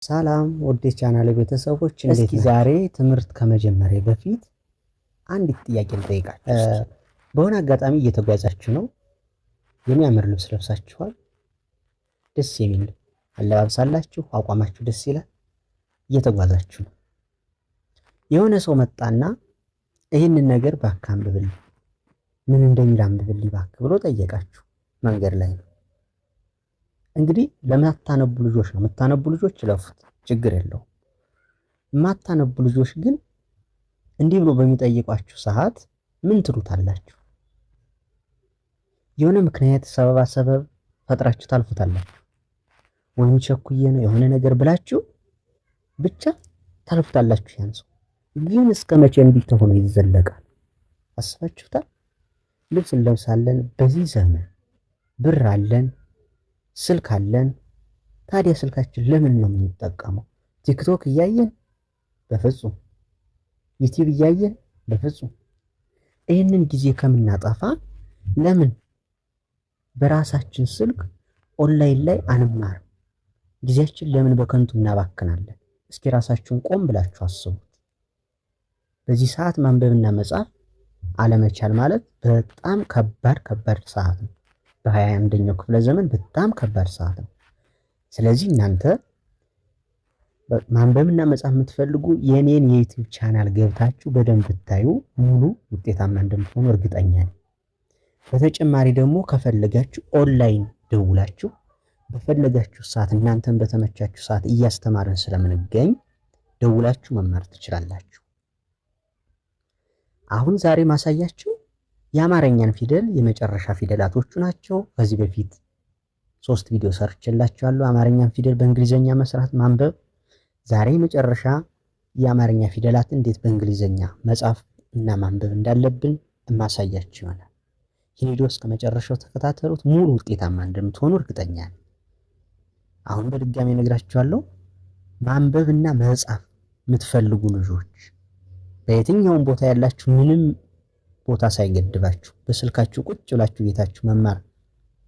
ሰላም ወደ ቻናሌ ቤተሰቦች እስኪ ዛሬ ትምህርት ከመጀመሪያ በፊት አንዲት ጥያቄ ልጠይቃችሁ። በሆነ አጋጣሚ እየተጓዛችሁ ነው። የሚያምር ልብስ ለብሳችኋል። ደስ የሚል አለባበስ አላችሁ። አቋማችሁ ደስ ይላል። እየተጓዛችሁ ነው። የሆነ ሰው መጣና ይህንን ነገር እባክህ አንብብልኝ፣ ምን እንደሚል አንብብልኝ እባክህ ብሎ ጠየቃችሁ። መንገድ ላይ ነው። እንግዲህ ለማታነቡ ልጆች ነው። የምታነቡ ልጆች ለፉት፣ ችግር የለውም። የማታነቡ ልጆች ግን እንዲህ ብሎ በሚጠይቋችሁ ሰዓት ምን ትሉታላችሁ? የሆነ ምክንያት ሰበብ ፈጥራችሁ ታልፉታላችሁ። ወይም ቸኩዬ ነው የሆነ ነገር ብላችሁ ብቻ ታልፉታላችሁ። ያን ሰው ግን እስከ መቼ እንዲህ ተሆኖ ይዘለቃል? አስባችሁታል? ልብስ እንለብሳለን። በዚህ ዘመን ብር አለን፣ ስልክ አለን። ታዲያ ስልካችን ለምን ነው የምንጠቀመው? ቲክቶክ እያየን? በፍጹም። ዩቲዩብ እያየን? በፍጹም። ይህንን ጊዜ ከምናጠፋ ለምን በራሳችን ስልክ ኦንላይን ላይ አንማርም? ጊዜያችን ለምን በከንቱ እናባክናለን? እስኪ ራሳችሁን ቆም ብላችሁ አስቡት። በዚህ ሰዓት ማንበብና መጻፍ አለመቻል ማለት በጣም ከባድ ሰዓት ነው። በ21ኛው ክፍለ ዘመን በጣም ከባድ ሰዓት ነው። ስለዚህ እናንተ ማንበብና መጻፍ የምትፈልጉ የኔን የዩቲዩብ ቻናል ገብታችሁ በደንብ ብታዩ ሙሉ ውጤታማ እንደምትሆኑ እርግጠኛ ነኝ። በተጨማሪ ደግሞ ከፈለጋችሁ ኦንላይን ደውላችሁ በፈለጋችሁ ሰዓት እናንተን በተመቻችሁ ሰዓት እያስተማርን ስለምንገኝ ደውላችሁ መማር ትችላላችሁ። አሁን ዛሬ ማሳያችሁ የአማርኛን ፊደል የመጨረሻ ፊደላቶቹ ናቸው። ከዚህ በፊት 3 ቪዲዮ ሰርችላችኋለሁ። አማርኛን ፊደል በእንግሊዘኛ መስራት ማንበብ። ዛሬ መጨረሻ የአማርኛ ፊደላት እንዴት በእንግሊዘኛ መጻፍ እና ማንበብ እንዳለብን ማሳያችሁ ይሆናል። ይህን ቪዲዮ እስከ መጨረሻው ተከታተሉት። ሙሉ ውጤታማ እንደምትሆኑ እርግጠኛ ነኝ። አሁን በድጋሚ ነግራችኋለሁ። ማንበብና መጻፍ የምትፈልጉ ልጆች በየትኛውም ቦታ ያላችሁ ምንም ቦታ ሳይገድባችሁ በስልካችሁ ቁጭ ብላችሁ ቤታችሁ መማር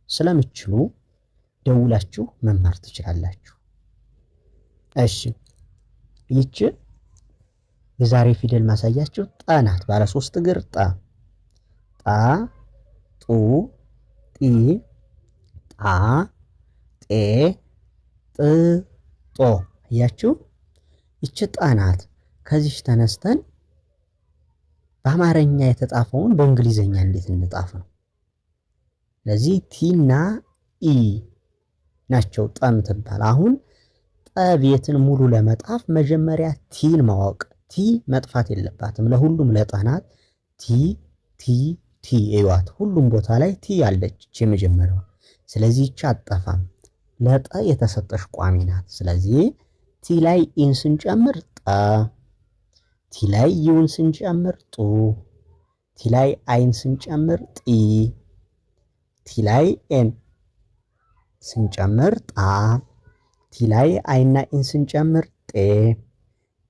ስለምትችሉ ደውላችሁ መማር ትችላላችሁ። እሺ፣ ይቺ የዛሬ ፊደል ማሳያችሁ ጠ ናት። ባለ 3 እግር ጠ። ጣ፣ ጡ፣ ጢ፣ ጣ፣ ጤ፣ ጥ፣ ጦ። አያችሁ? ይቺ ጠ ናት። ከዚህ ተነስተን በአማርኛ የተጻፈውን በእንግሊዘኛ እንዴት እንጣፍ ነው። ለዚህ ቲና ኢ ናቸው ጠ የምትባል። አሁን ጠ ቤትን ሙሉ ለመጣፍ መጀመሪያ ቲን ማወቅ። ቲ መጥፋት የለባትም። ለሁሉም ለጠናት ቲ ቲ ቲ እዩዋት። ሁሉም ቦታ ላይ ቲ አለች የመጀመሪያዋ። ስለዚህ ይቺ አጠፋም ለጠ የተሰጠሽ ቋሚ ናት። ስለዚህ ቲ ላይ ኢን ስንጨምር ጠ፣ ቲ ላይ ዩን ስንጨምር ጡ፣ ቲ ላይ አይን ስንጨምር ጢ፣ ቲ ላይ ኤን ስንጨምር ጣ፣ ቲ ላይ አይና ኢን ስንጨምር ጤ፣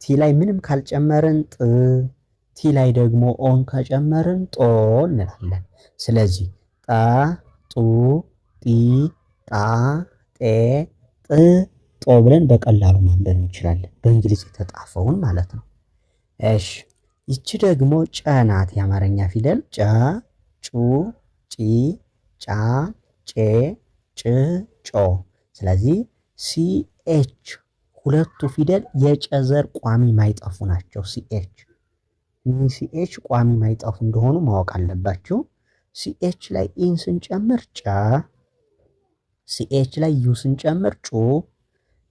ቲ ላይ ምንም ካልጨመርን ጥ፣ ቲ ላይ ደግሞ ኦን ከጨመርን ጦ እንላለን። ስለዚህ ጠ፣ ጡ፣ ጢ፣ ጣ፣ ጤ፣ ጥ፣ ጦ ብለን በቀላሉ ማንበብ እንችላለን። በእንግሊዝ የተጻፈውን ማለት ነው። እሺ፣ ይቺ ደግሞ ጨ ናት። የአማርኛ ፊደል ጨ፣ ጩ፣ ጪ፣ ጫ፣ ጬ፣ ጭ፣ ጮ። ስለዚህ ሲኤች ሁለቱ ፊደል የጨ ዘር ቋሚ ማይጠፉ ናቸው። ሲኤች እኒህ ሲኤች ቋሚ ማይጠፉ እንደሆኑ ማወቅ አለባችሁ። ሲኤች ላይ ኢን ስንጨምር ጨ፣ ሲኤች ላይ ዩ ስንጨምር ጩ፣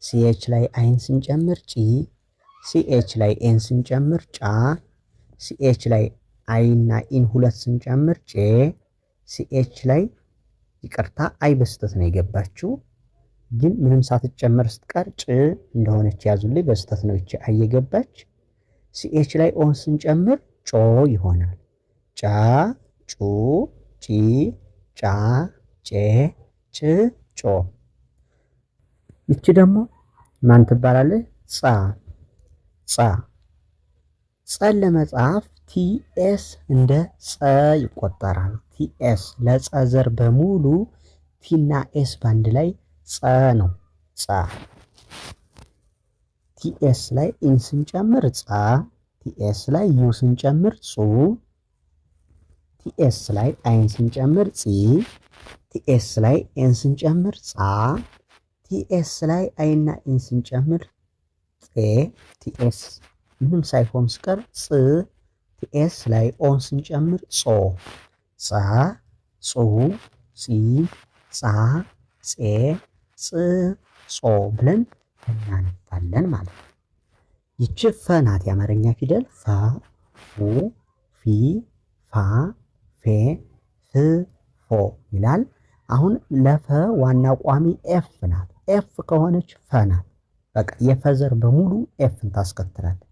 ሲኤች ላይ አይን ስንጨምር ጪ፣ ሲኤች ላይ ኤን ስንጨምር ጫ፣ ሲኤች ላይ አይና ኢን ሁለት ስንጨምር ጬ፣ ሲኤች ላይ ይቅርታ አይ በስተት ነው የገባችው፣ ግን ምንም ሳትጨመር ስትቀር ጭ እንደሆነች ያዙልኝ። በስተት ነው እቺ አይ የገባች። ሲኤች ላይ ኦን ስንጨምር ጮ ይሆናል። ጫ፣ ጩ፣ ጪ፣ ጫ፣ ጬ፣ ጭ፣ ጮ። ይቺ ደግሞ ማን ትባላለች? ጻ። ጻ ጸን ለመጻፍ ቲኤስ እንደ ጸ ይቆጠራል። ቲኤስ ለጸ ዘር በሙሉ ቲና ኤስ ባንድ ላይ ጸ ነው። ጸ ቲኤስ ላይ ኢን ስንጨምር ጻ፣ ቲኤስ ላይ ዩ ስንጨምር ጹ፣ ቲኤስ ላይ አይን ስንጨምር ጺ፣ ቲኤስ ላይ ኤን ስንጨምር ጻ፣ ቲኤስ ላይ አይና ኢን ስንጨምር ጼ፣ ቲኤስ ምንም ሳይሆን ስቀር ጽ፣ ቲኤስ ላይ ኦን ስንጨምር ጾ፣ ጻ፣ ጹ፣ ጺ፣ ጻ፣ ጼ፣ ጽ፣ ጾ ብለን እናነባለን ማለት ነው። ይቺ ፈ ናት የአማርኛ ፊደል ፋ፣ ፉ፣ ፊ፣ ፋ፣ ፌ፣ ፍ፣ ፎ ይላል። አሁን ለፈ ዋና ቋሚ ኤፍ ናት። ኤፍ ከሆነች ፈ ናት። በቃ የፈዘር በሙሉ ኤፍን ታስከትላለች።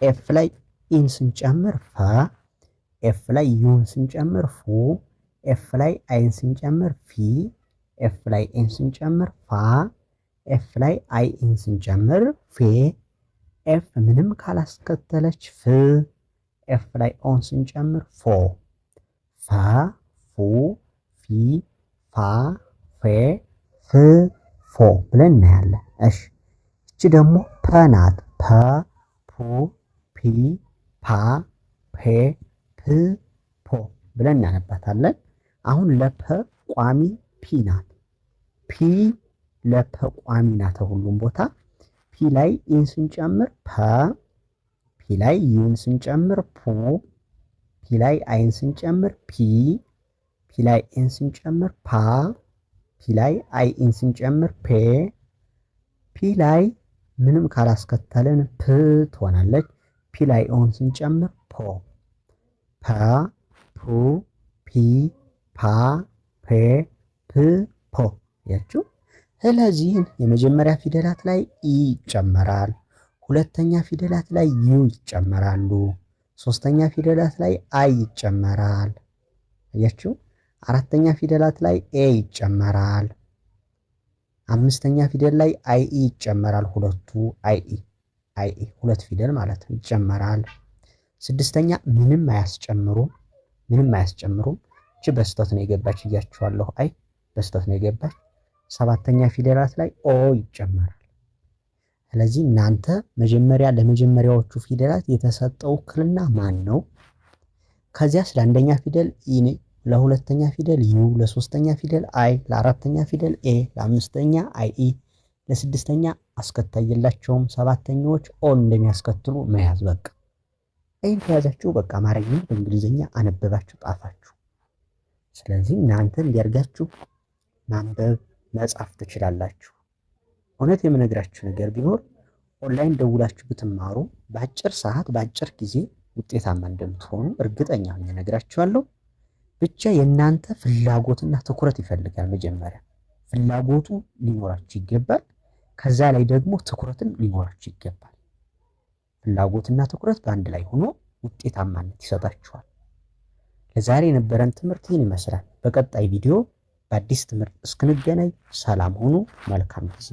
ኤፍ ላይ ኢን ስንጨምር ፈ፣ ኤፍ ላይ ዩን ስንጨምር ፉ፣ ኤፍ ላይ አይን ስንጨምር ፊ፣ ኤፍ ላይ ኤን ስንጨምር ፋ፣ ኤፍ ላይ አይ ኢን ስንጨምር ፌ፣ ኤፍ ምንም ካላስከተለች ፍ፣ ኤፍ ላይ ኦን ስንጨምር ፎ፣ ፋ፣ ፉ፣ ፊ፣ ፋ፣ ፌ፣ ፍ፣ ፎ ብለን እናያለን። እሺ እቺ ደግሞ ፐ ናት። ፐ፣ ፑ፣ ፒ፣ ፓ፣ ፔ፣ ፕ፣ ፖ ብለን እናነባታለን። አሁን ለፐ ቋሚ ፒ ናት። ፒ ለፐ ቋሚ ናት ሁሉም ቦታ። ፒ ላይ ኢን ስንጨምር ፐ፣ ፒ ላይ ዩን ስንጨምር ፑ፣ ፒ ላይ አይን ስንጨምር ፒ፣ ፒ ላይ ኤን ስንጨምር ፓ፣ ፒ ላይ አይ ኢን ስንጨምር ፔ፣ ፒ ላይ ምንም ካላስከተልን ፕ ትሆናለች። ፒ ላይ ኦን ስንጨምር ፖ፣ ፐ፣ ፑ፣ ፒ፣ ፓ፣ ፔ፣ ፕ፣ ፖ ያችሁ። ስለዚህ የመጀመሪያ ፊደላት ላይ ኢ ይጨመራል። ሁለተኛ ፊደላት ላይ ዩ ይጨመራሉ። ሶስተኛ ፊደላት ላይ አይ ይጨመራል። አያችሁ። አራተኛ ፊደላት ላይ ኤ ይጨመራል። አምስተኛ ፊደል ላይ አይ ኢ ይጨመራል። ሁለቱ አይ ኢ ሁለት ፊደል ማለት ነው ይጨመራል። ስድስተኛ ምንም አያስጨምሩም። እቺ በስተት ነው የገባች እያችኋለሁ። አይ በስተት ነው የገባች። ሰባተኛ ፊደላት ላይ ኦ ይጨመራል። ስለዚህ እናንተ መጀመሪያ ለመጀመሪያዎቹ ፊደላት የተሰጠው ውክልና ማን ነው? ከዚያስ ለአንደኛ ፊደል ኢ፣ ለሁለተኛ ፊደል ዩ፣ ለሶስተኛ ፊደል አይ፣ ለአራተኛ ፊደል ኤ፣ ለአምስተኛ አይ ኢ፣ ለስድስተኛ አስከታይ የላቸውም። ሰባተኛዎች ኦን እንደሚያስከትሉ መያዝ በቃ ይህን ከያዛችሁ በቃ አማርኛ በእንግሊዝኛ አነበባችሁ ጣፋችሁ። ስለዚህ እናንተ እንዲያርጋችሁ ማንበብ መጻፍ ትችላላችሁ። እውነት የምነግራችሁ ነገር ቢኖር ኦንላይን ደውላችሁ ብትማሩ በአጭር ሰዓት በአጭር ጊዜ ውጤታማ እንደምትሆኑ እርግጠኛ ሆኜ እነግራችኋለሁ። ብቻ የእናንተ ፍላጎትና ትኩረት ይፈልጋል። መጀመሪያ ፍላጎቱ ሊኖራችሁ ይገባል። ከዛ ላይ ደግሞ ትኩረትም ሊኖራችሁ ይገባል። ፍላጎትና ትኩረት በአንድ ላይ ሆኖ ውጤታማነት ይሰጣችኋል። ለዛሬ የነበረን ትምህርት ይህን ይመስላል። በቀጣይ ቪዲዮ በአዲስ ትምህርት እስክንገናኝ ሰላም ሁኑ። መልካም ጊዜ